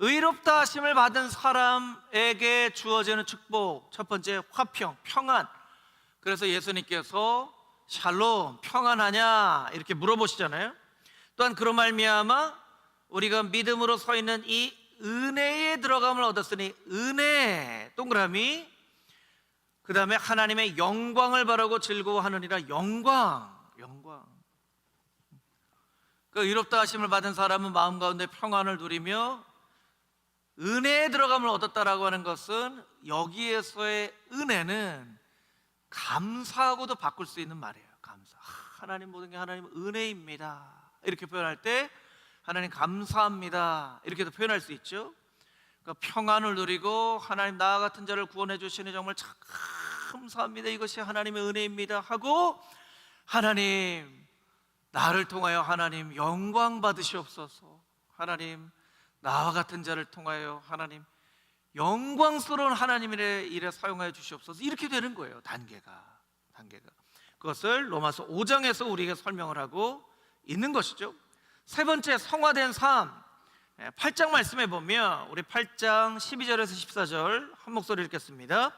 의롭다 하심을 받은 사람에게 주어지는 축복, 첫 번째 화평, 평안. 그래서 예수님께서 샬롬, 평안하냐 이렇게 물어보시잖아요. 또한 그로 말미암아 우리가 믿음으로 서 있는 이 은혜에 들어감을 얻었으니, 은혜 동그라미. 그 다음에 하나님의 영광을 바라고 즐거워하느니라. 영광. 그 의롭다 하심을 받은 사람은 마음 가운데 평안을 누리며 은혜에 들어감을 얻었다라고 하는 것은, 여기에서의 은혜는 감사하고도 바꿀 수 있는 말이에요. 감사. 하나님 모든 게 하나님의 은혜입니다 이렇게 표현할 때 하나님 감사합니다 이렇게도 표현할 수 있죠. 그러니까 평안을 누리고 하나님 나 같은 자를 구원해 주시니 정말 참 감사합니다, 이것이 하나님의 은혜입니다 하고, 하나님 나를 통하여 하나님 영광 받으시옵소서, 하나님 나와 같은 자를 통하여 하나님 영광스러운 하나님의 일에 사용하여 주시옵소서, 이렇게 되는 거예요. 단계가. 그것을 로마서 5장에서 우리에게 설명을 하고 있는 것이죠. 세 번째, 성화된 삶. 8장 말씀해 보면 우리 8장 12절에서 14절 한 목소리 읽겠습니다.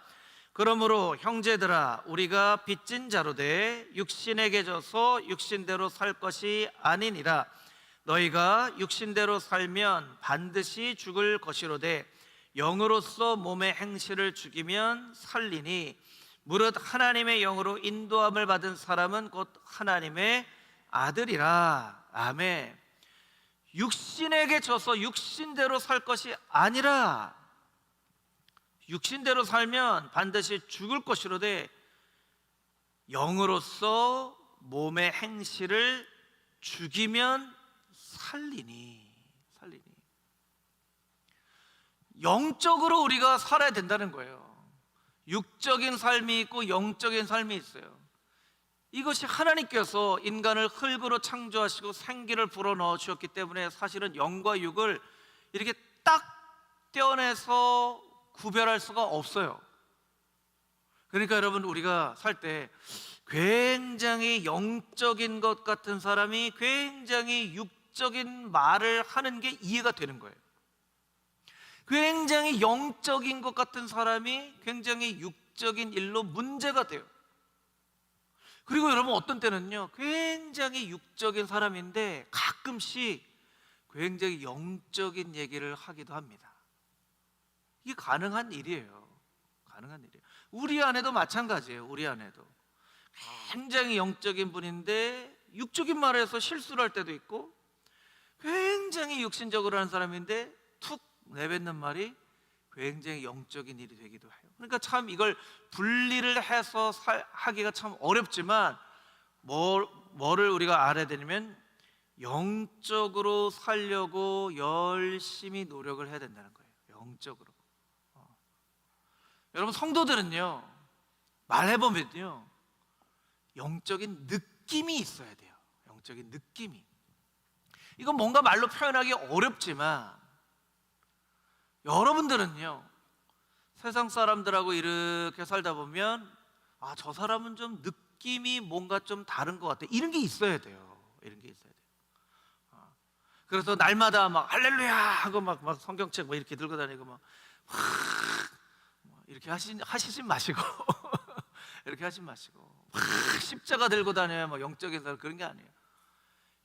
그러므로 형제들아, 우리가 빚진 자로 돼 육신에게 져서 육신대로 살 것이 아니니라. 너희가 육신대로 살면 반드시 죽을 것이로되 영으로서 몸의 행실을 죽이면 살리니, 무릇 하나님의 영으로 인도함을 받은 사람은 곧 하나님의 아들이라. 아멘. 육신에게 져서 육신대로 살 것이 아니라, 육신대로 살면 반드시 죽을 것이로되 영으로서 몸의 행실을 죽이면 살리니. 영적으로 우리가 살아야 된다는 거예요. 육적인 삶이 있고 영적인 삶이 있어요. 이것이 하나님께서 인간을 흙으로 창조하시고 생기를 불어넣어 주셨기 때문에 사실은 영과 육을 이렇게 딱 떼어내서 구별할 수가 없어요. 그러니까 여러분, 우리가 살 때 굉장히 영적인 것 같은 사람이 굉장히 육적인 말을 하는 게 이해가 되는 거예요. 굉장히 영적인 것 같은 사람이 굉장히 육적인 일로 문제가 돼요. 그리고 여러분, 어떤 때는요, 굉장히 육적인 사람인데 가끔씩 굉장히 영적인 얘기를 하기도 합니다. 이게 가능한 일이에요. 우리 안에도 마찬가지예요. 우리 안에도 굉장히 영적인 분인데 육적인 말을 해서 실수를 할 때도 있고, 굉장히 육신적으로 하는 사람인데 툭 내뱉는 말이 굉장히 영적인 일이 되기도 해요. 그러니까 참 이걸 분리를 해서 하기가 참 어렵지만, 뭐를 우리가 알아야 되냐면 영적으로 살려고 열심히 노력을 해야 된다는 거예요. 영적으로. 여러분, 성도들은요, 말해보면요, 영적인 느낌이 있어야 돼요. 영적인 느낌이. 이건 뭔가 말로 표현하기 어렵지만, 여러분들은요, 세상 사람들하고 이렇게 살다 보면 저 사람은 좀 느낌이 뭔가 좀 다른 것 같아, 이런 게 있어야 돼요. 그래서 날마다 막 할렐루야 하고 막 성경책 막 이렇게 들고 다니고 막 이렇게 하시지 마시고 이렇게 하지 마시고 십자가 들고 다녀야 뭐 영적인 사람, 그런 게 아니에요.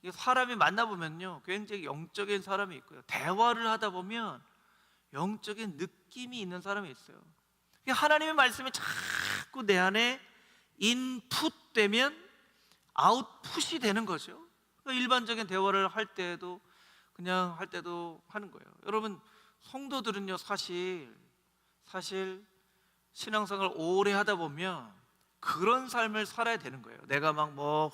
이게 사람이 만나보면요, 굉장히 영적인 사람이 있고요, 대화를 하다 보면 영적인 느낌이 있는 사람이 있어요. 하나님의 말씀이 자꾸 내 안에 인풋되면 아웃풋이 되는 거죠. 일반적인 대화를 할 때도 그냥 할 때도 하는 거예요. 여러분, 성도들은요, 사실 신앙생활 오래 하다 보면 그런 삶을 살아야 되는 거예요. 내가 막 뭐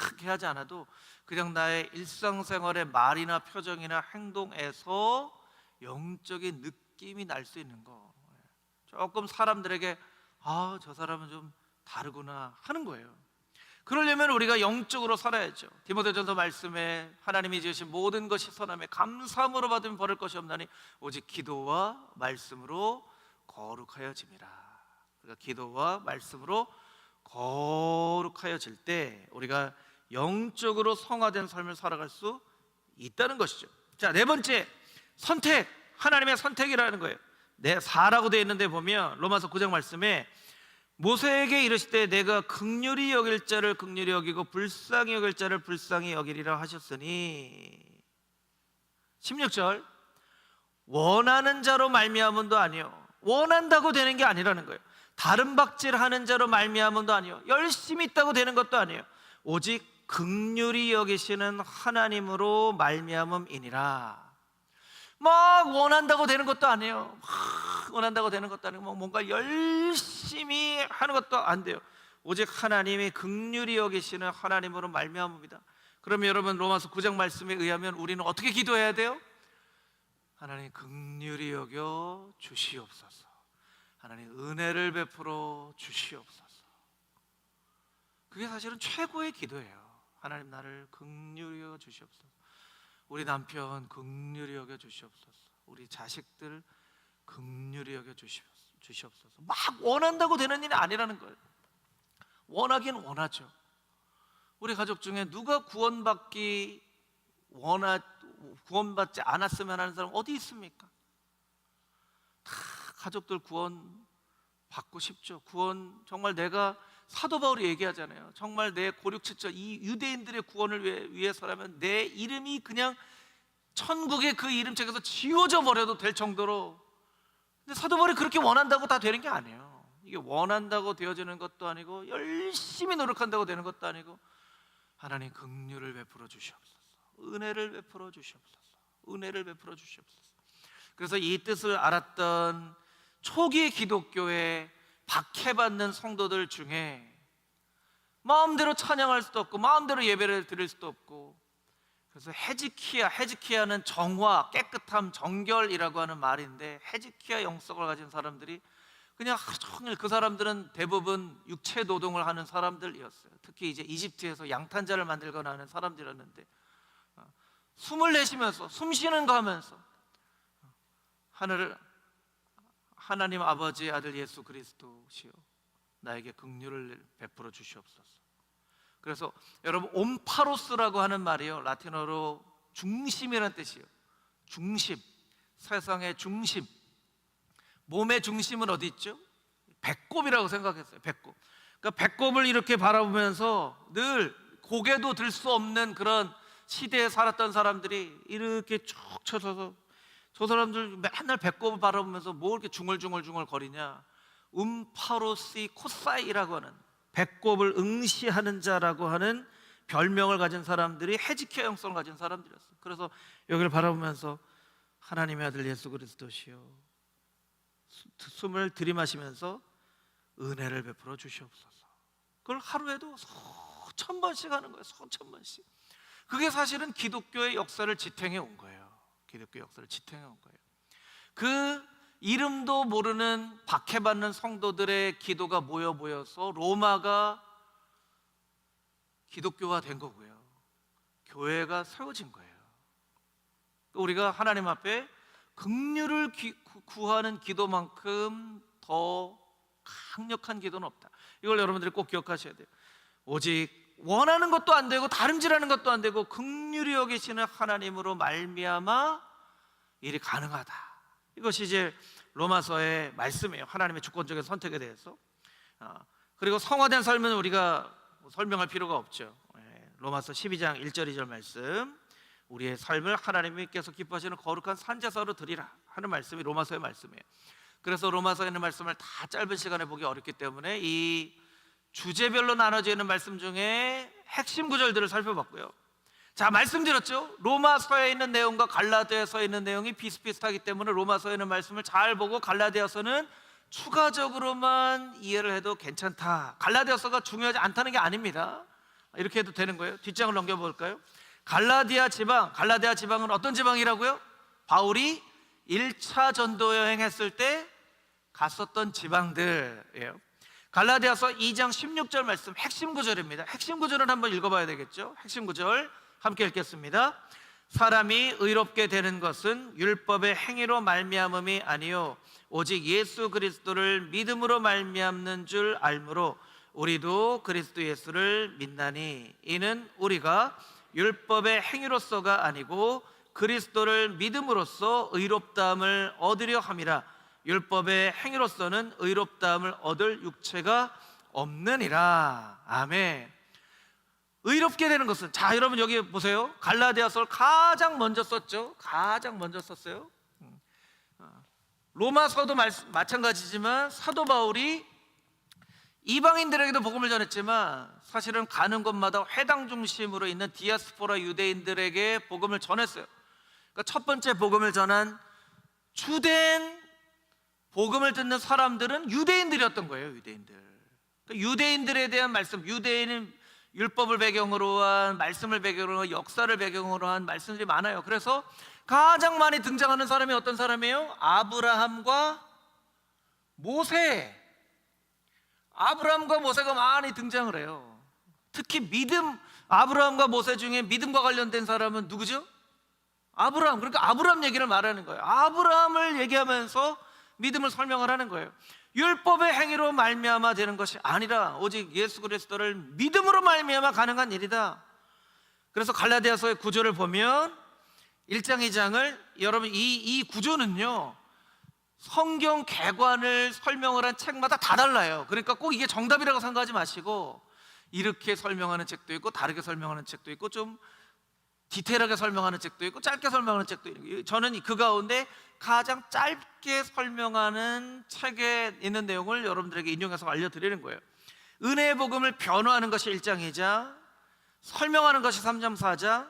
크게 하지 않아도 그냥 나의 일상생활의 말이나 표정이나 행동에서 영적인 느낌이 날 수 있는 거, 조금 사람들에게 저 사람은 좀 다르구나 하는 거예요. 그러려면 우리가 영적으로 살아야죠. 디모데전서 말씀에 하나님이 지으신 모든 것이 선함에 감사함으로 받으면 버릴 것이 없나니 오직 기도와 말씀으로 거룩하여짐이라. 그러니까 기도와 말씀으로 거룩하여질 때 우리가 영적으로 성화된 삶을 살아갈 수 있다는 것이죠. 자, 네 번째, 선택. 하나님의 선택이라는 거예요. 4라고 되어 있는데 보면 로마서 9장 말씀에 모세에게 이르시되 내가 긍휼히 여길 자를 긍휼히 여기고 불쌍히 여길 자를 불쌍히 여기리라 하셨으니, 16절, 원하는 자로 말미암음도 아니요, 원한다고 되는 게 아니라는 거예요. 다른 박질하는 자로 말미암음도 아니요, 열심히 있다고 되는 것도 아니에요. 오직 긍휼히 여기시는 하나님으로 말미암음이니라. 막 원한다고 되는 것도 아니에요. 원한다고 되는 것도 아니고 뭔가 열심히 하는 것도 안 돼요. 오직 하나님이 긍휼히 여기시는 하나님으로 말미암음이다. 그러면 여러분, 로마서 9장 말씀에 의하면 우리는 어떻게 기도해야 돼요? 하나님 긍휼히 여겨 주시옵소서. 하나님 은혜를 베풀어 주시옵소서. 그게 사실은 최고의 기도예요. 하나님 나를 긍휼히 여겨 주시옵소서. 우리 남편 긍휼히 여겨 주시옵소서. 우리 자식들 긍휼히 여겨 주시옵소서. 막 원한다고 되는 일이 아니라는 거예요. 원하긴 원하죠. 우리 가족 중에 누가 구원받지 않았으면 하는 사람 어디 있습니까? 다 가족들 구원 받고 싶죠. 구원 정말 내가 사도 바울이 얘기하잖아요. 정말 내 고륙칠절 이 유대인들의 구원을 위해서라면 내 이름이 그냥 천국의 그 이름책에서 지워져 버려도 될 정도로. 근데 사도 바울이 그렇게 원한다고 다 되는 게 아니에요. 이게 원한다고 되어지는 것도 아니고 열심히 노력한다고 되는 것도 아니고, 하나님 긍휼을 베풀어 주시옵소서, 은혜를 베풀어 주시옵소서, 은혜를 베풀어 주시옵소서. 그래서 이 뜻을 알았던 초기 기독교의 박해받는 성도들 중에 마음대로 찬양할 수도 없고 마음대로 예배를 드릴 수도 없고, 그래서 헤즈키야는 정화, 깨끗함, 정결이라고 하는 말인데, 헤즈키야 영성을 가진 사람들이 그냥 하루 종일, 그 사람들은 대부분 육체 노동을 하는 사람들이었어요. 특히 이제 이집트에서 양탄자를 만들거나 하는 사람들이었는데, 숨을 내쉬면서, 숨 쉬는 거 하면서 하나님 아버지의 아들 예수 그리스도시여 나에게 긍휼을 베풀어 주시옵소서. 그래서 여러분, 옴파로스라고 하는 말이요, 라틴어로 중심이라는 뜻이에요. 중심, 세상의 중심. 몸의 중심은 어디 있죠? 배꼽이라고 생각했어요. 배꼽. 그러니까 배꼽을 이렇게 바라보면서 늘 고개도 들 수 없는 그런 시대에 살았던 사람들이 이렇게 쭉 쳐서서, 저 사람들 맨날 배꼽을 바라보면서 뭐 이렇게 중얼중얼 거리냐, 음파로시 코사이라고 하는, 배꼽을 응시하는 자라고 하는 별명을 가진 사람들이 헤즈키야 영성을 가진 사람들이었어요. 그래서 여기를 바라보면서 하나님의 아들 예수 그리스도시여, 숨을 들이마시면서 은혜를 베풀어 주시옵소서. 그걸 하루에도 수천 번씩 하는 거예요. 수천 번씩. 그게 사실은 기독교의 역사를 지탱해 온 거예요. 기독교 역사를 지탱해 온 거예요. 그 이름도 모르는 박해받는 성도들의 기도가 모여서 로마가 기독교가 된 거고요. 교회가 세워진 거예요. 우리가 하나님 앞에 긍휼을 구하는 기도만큼 더 강력한 기도는 없다. 이걸 여러분들이 꼭 기억하셔야 돼요. 오직 원하는 것도 안 되고 다름질하는 것도 안 되고 긍휼히 여기시는 하나님으로 말미암아 일이 가능하다. 이것이 이제 로마서의 말씀이에요. 하나님의 주권적인 선택에 대해서. 그리고 성화된 삶은 우리가 설명할 필요가 없죠. 로마서 12장 1절 2절 말씀, 우리의 삶을 하나님께서 기뻐하시는 거룩한 산제사로 드리라 하는 말씀이 로마서의 말씀이에요. 그래서 로마서에 있는 말씀을 다 짧은 시간에 보기 어렵기 때문에 이 주제별로 나눠져 있는 말씀 중에 핵심 구절들을 살펴봤고요. 자, 말씀드렸죠. 로마서에 있는 내용과 갈라디아서에 있는 내용이 비슷비슷하기 때문에 로마서에 있는 말씀을 잘 보고 갈라디아서는 추가적으로만 이해를 해도 괜찮다. 갈라디아서가 중요하지 않다는 게 아닙니다. 이렇게 해도 되는 거예요. 뒷장을 넘겨볼까요? 갈라디아 지방은 어떤 지방이라고요? 바울이 1차 전도 여행했을 때 갔었던 지방들이에요. 갈라디아서 2장 16절 말씀, 핵심 구절입니다. 핵심 구절은 한번 읽어봐야 되겠죠. 핵심 구절 함께 읽겠습니다. 사람이 의롭게 되는 것은 율법의 행위로 말미암음이 아니요 오직 예수 그리스도를 믿음으로 말미암는 줄 알므로 우리도 그리스도 예수를 믿나니 이는 우리가 율법의 행위로서가 아니고 그리스도를 믿음으로써 의롭다함을 얻으려 함이라. 율법의 행위로서는 의롭다함을 얻을 육체가 없느니라. 아멘. 의롭게 되는 것은, 자 여러분 여기 보세요. 갈라디아서를 가장 먼저 썼죠. 가장 먼저 썼어요. 로마서도 마찬가지지만 사도 바울이 이방인들에게도 복음을 전했지만 사실은 가는 곳마다 회당 중심으로 있는 디아스포라 유대인들에게 복음을 전했어요. 그러니까 첫 번째 복음을 전한 주된 복음을 듣는 사람들은 유대인들이었던 거예요. 유대인들. 그러니까 유대인들에 대한 말씀, 유대인은 율법을 배경으로 한 말씀을 배경으로 한 역사를 배경으로 한 말씀들이 많아요. 그래서 가장 많이 등장하는 사람이 어떤 사람이에요? 아브라함과 모세. 아브라함과 모세가 많이 등장을 해요. 특히 아브라함과 모세 중에 믿음과 관련된 사람은 누구죠? 아브라함. 그러니까 아브라함 얘기를 말하는 거예요. 아브라함을 얘기하면서 믿음을 설명을 하는 거예요. 율법의 행위로 말미암아 되는 것이 아니라 오직 예수 그리스도를 믿음으로 말미암아 가능한 일이다. 그래서 갈라디아서의 구조를 보면 1장 2장을 여러분 이 구조는요 성경 개관을 설명을 한 책마다 다 달라요. 그러니까 꼭 이게 정답이라고 생각하지 마시고, 이렇게 설명하는 책도 있고 다르게 설명하는 책도 있고 좀 디테일하게 설명하는 책도 있고 짧게 설명하는 책도 있고, 저는 그 가운데 가장 짧게 설명하는 책에 있는 내용을 여러분들에게 인용해서 알려드리는 거예요. 은혜의 복음을 변호하는 것이 1장이자 설명하는 것이 3장 4장,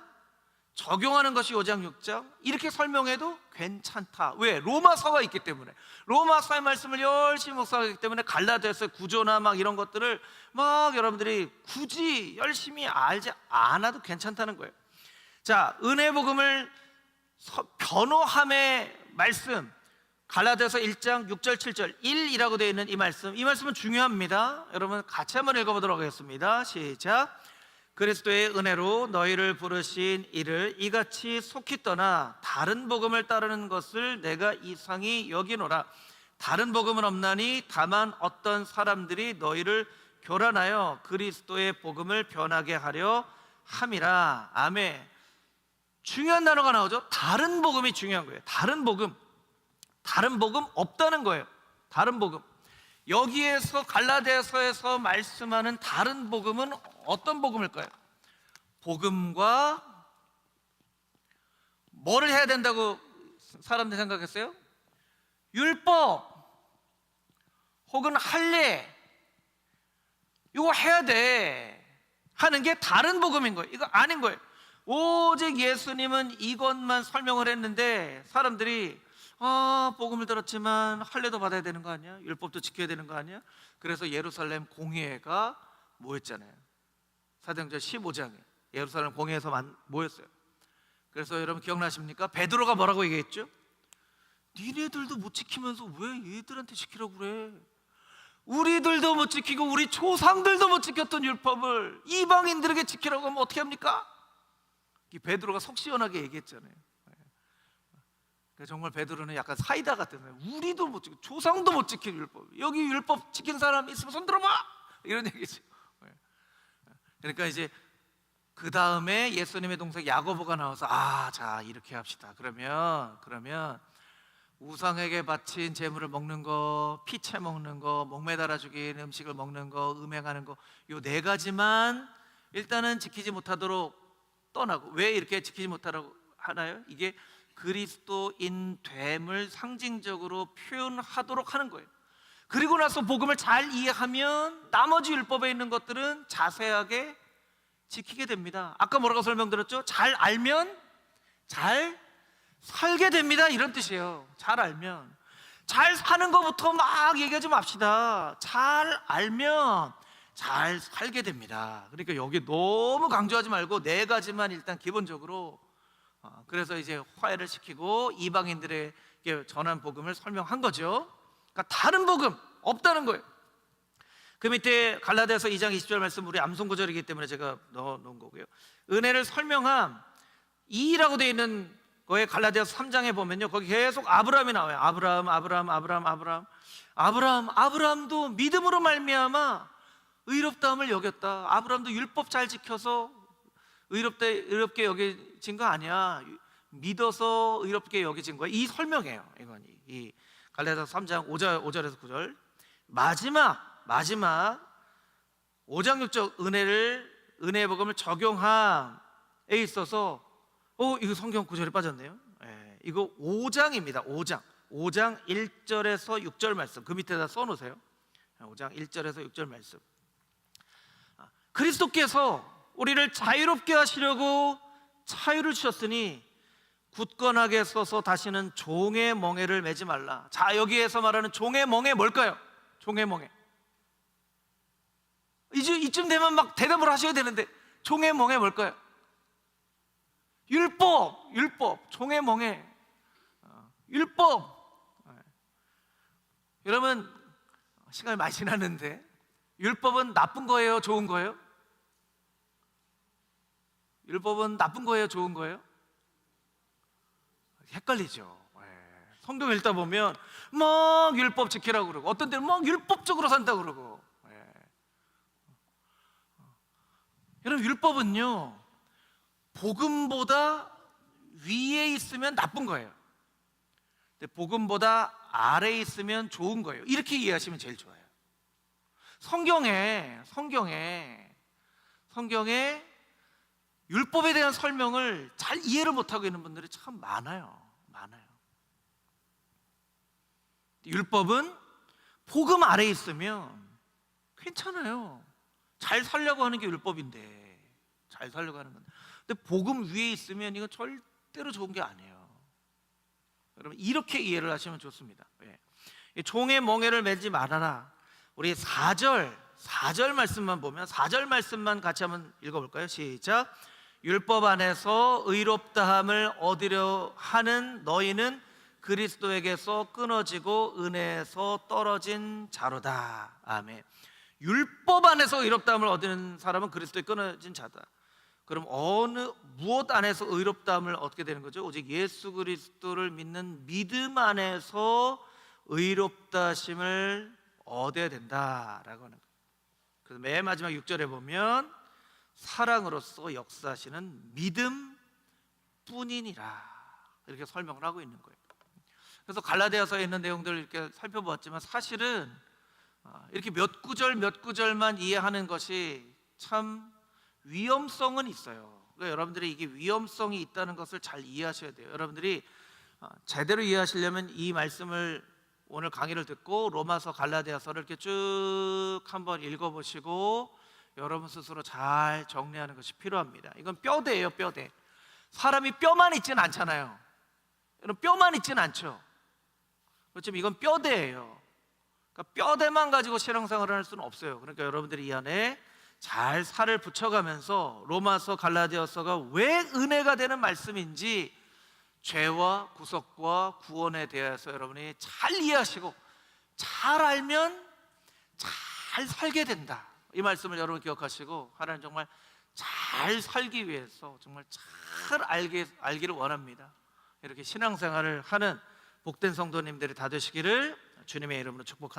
적용하는 것이 5장 6장, 이렇게 설명해도 괜찮다. 왜? 로마서가 있기 때문에. 로마서의 말씀을 열심히 묵상하기 때문에 갈라디아서의 구조나 막 이런 것들을 막 여러분들이 굳이 열심히 알지 않아도 괜찮다는 거예요. 자, 은혜 복음을 변호함의 말씀, 갈라디아서 1장 6절 7절 1이라고 되어 있는 이 말씀은 중요합니다. 여러분 같이 한번 읽어보도록 하겠습니다. 시작. 그리스도의 은혜로 너희를 부르신 이를 이같이 속히 떠나 다른 복음을 따르는 것을 내가 이상히 여기노라. 다른 복음은 없나니 다만 어떤 사람들이 너희를 교란하여 그리스도의 복음을 변하게 하려 함이라. 아멘. 중요한 단어가 나오죠. 다른 복음이 중요한 거예요. 다른 복음 없다는 거예요. 다른 복음. 여기에서 갈라디아서에서 말씀하는 다른 복음은 어떤 복음일까요? 복음과 뭐를 해야 된다고 사람들이 생각했어요? 율법 혹은 할례, 이거 해야 돼 하는 게 다른 복음인 거예요. 이거 아닌 거예요. 오직 예수님은 이것만 설명을 했는데 사람들이 복음을 들었지만 할례도 받아야 되는 거 아니야? 율법도 지켜야 되는 거 아니야? 그래서 예루살렘 공회가 모였잖아요. 사도행전 15장에 예루살렘 공회에서 모였어요. 그래서 여러분 기억나십니까? 베드로가 뭐라고 얘기했죠? 니네들도 못 지키면서 왜 얘들한테 지키라고 그래? 우리들도 못 지키고 우리 조상들도 못 지켰던 율법을 이방인들에게 지키라고 하면 어떻게 합니까? 이 베드로가 속 시원하게 얘기했잖아요. 정말 베드로는 약간 사이다 같은 거예요. 우리도 못 지키고 조상도 못 지키는 율법, 여기 율법 지킨 사람 있으면 손 들어봐, 이런 얘기죠. 그러니까 이제 그 다음에 예수님의 동생 야고보가 나와서 자 이렇게 합시다. 그러면 우상에게 바친 제물을 먹는 거, 피채 먹는 거, 목매달아 죽인 음식을 먹는 거, 음행하는 거, 요 4가지만 일단은 지키지 못하도록 떠나고. 왜 이렇게 지키지 못하라고 하나요? 이게 그리스도인 됨을 상징적으로 표현하도록 하는 거예요. 그리고 나서 복음을 잘 이해하면 나머지 율법에 있는 것들은 자세하게 지키게 됩니다. 아까 뭐라고 설명드렸죠? 잘 알면 잘 살게 됩니다, 이런 뜻이에요. 잘 알면. 잘 사는 것부터 막 얘기하지 맙시다. 잘 알면 잘 살게 됩니다. 그러니까 여기 너무 강조하지 말고 4가지만 일단 기본적으로. 그래서 이제 화해를 시키고 이방인들에게 전한 복음을 설명한 거죠. 그러니까 다른 복음 없다는 거예요. 그 밑에 갈라디아서 2장 20절 말씀, 우리 암송 구절이기 때문에 제가 넣어놓은 거고요. 은혜를 설명함 2라고 되어 있는 거에 갈라디아서 3장에 보면요, 거기 계속 아브라함이 나와요. 아브라함도 믿음으로 말미암아 의롭다함을 여겼다. 아브라함도 율법 잘 지켜서 의롭게 여겨진 거 아니야. 믿어서 의롭게 여겨진 거야. 이 설명이에요. 이건 이 갈라디아서 3장 5절에서 9절 마지막 5장 6절 은혜의 복음을 적용함에 있어서 이거 성경 구절에 빠졌네요. 이거 5장입니다. 5장 1절에서 6절 말씀, 그 밑에다 써놓으세요. 5장 1절에서 6절 말씀. 그리스도께서 우리를 자유롭게 하시려고 자유를 주셨으니 굳건하게 서서 다시는 종의 멍에를 매지 말라. 자, 여기에서 말하는 종의 멍에 뭘까요? 종의 멍에. 이쯤 되면 막 대답을 하셔야 되는데, 종의 멍에 뭘까요? 율법, 종의 멍에, 율법. 여러분, 시간이 많이 지났는데 율법은 나쁜 거예요, 좋은 거예요? 율법은 나쁜 거예요, 좋은 거예요? 헷갈리죠. 성경 읽다 보면 막 율법 지키라고 그러고, 어떤 때는 막 율법적으로 산다고 그러고. 여러분, 율법은요 복음보다 위에 있으면 나쁜 거예요. 근데 복음보다 아래에 있으면 좋은 거예요. 이렇게 이해하시면 제일 좋아요. 성경에 율법에 대한 설명을 잘 이해를 못하고 있는 분들이 참 많아요. 율법은 복음 아래에 있으면 괜찮아요. 잘 살려고 하는 게 율법인데, 잘 살려고 하는 건데, 근데 복음 위에 있으면 이건 절대로 좋은 게 아니에요. 여러분 이렇게 이해를 하시면 좋습니다. 종의 멍에를 매지 말아라. 우리 4절 말씀만 보면, 4절 말씀만 같이 한번 읽어볼까요? 시작. 율법 안에서 의롭다함을 얻으려 하는 너희는 그리스도에게서 끊어지고 은혜에서 떨어진 자로다. 아멘. 율법 안에서 의롭다함을 얻는 사람은 그리스도에 끊어진 자다. 그럼 무엇 안에서 의롭다함을 얻게 되는 거죠? 오직 예수 그리스도를 믿는 믿음 안에서 의롭다심을 얻어야 된다라고 하는 거예요. 그래서 맨 마지막 6절에 보면 사랑으로서 역사하시는 믿음 뿐이니라, 이렇게 설명을 하고 있는 거예요. 그래서 갈라디아서에 있는 내용들을 이렇게 살펴보았지만 사실은 이렇게 몇 구절만 이해하는 것이 참 위험성은 있어요. 그러니까 여러분들이 이게 위험성이 있다는 것을 잘 이해하셔야 돼요. 여러분들이 제대로 이해하시려면 이 말씀을 오늘 강의를 듣고 로마서 갈라디아서를 이렇게 쭉 한번 읽어보시고 여러분 스스로 잘 정리하는 것이 필요합니다. 이건 뼈대예요, 뼈대. 사람이 뼈만 있지는 않잖아요. 여러분 뼈만 있지는 않죠. 그렇지만 이건 뼈대예요. 그러니까 뼈대만 가지고 신앙생활을 할 수는 없어요. 그러니까 여러분들이 이 안에 잘 살을 붙여가면서 로마서 갈라디아서가 왜 은혜가 되는 말씀인지 죄와 구속과 구원에 대해서 여러분이 잘 이해하시고 잘 알면 잘 살게 된다, 이 말씀을 여러분 기억하시고 하나님 정말 잘 살기 위해서 정말 잘 알기를 원합니다. 이렇게 신앙생활을 하는 복된 성도님들이 다 되시기를 주님의 이름으로 축복합니다.